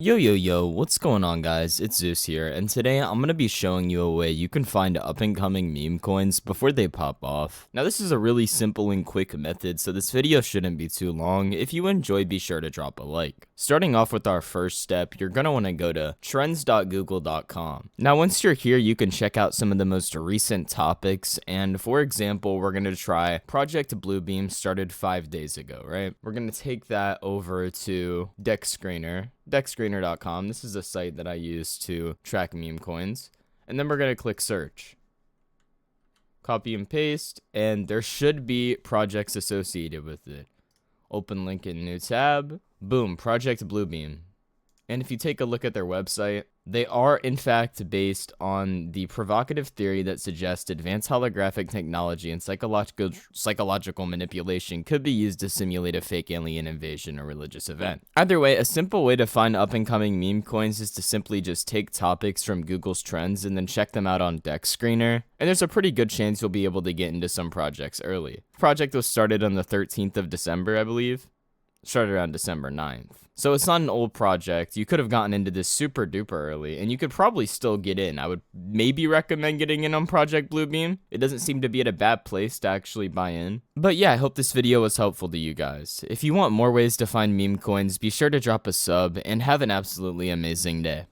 Yo, what's going on, guys? It's Zeus here, and today I'm going to be showing you a way you can find up-and-coming meme coins before they pop off. Now, this is a really simple and quick method, so this video shouldn't be too long. If you enjoy, be sure to drop a like. Starting off with our first step, you're going to want to go to trends.google.com. Now, once you're here, you can check out some of the most recent topics, and for example, we're going to try Project Bluebeam started 5 days ago, right? We're going to take that over to deckscreener.com. This is a site that I use to track meme coins. And then we're going to click search. Copy and paste, and there should be projects associated with it. Open link in new tab. Boom, Project Bluebeam. And if you take a look at their website, they are in fact based on the provocative theory that suggests advanced holographic technology and psychological manipulation could be used to simulate a fake alien invasion or religious event. Either way, a simple way to find up-and-coming meme coins is to simply just take topics from Google's trends and then check them out on Deck Screener, and there's a pretty good chance you'll be able to get into some projects early. The project was started on the 13th of December, I believe. Started around December 9th. So it's not an old project. You could have gotten into this super duper early, and you could probably still get in. I would maybe recommend getting in on Project Bluebeam. It doesn't seem to be at a bad place to actually buy in. But yeah, I hope this video was helpful to you guys. If you want more ways to find meme coins, be sure to drop a sub, and have an absolutely amazing day.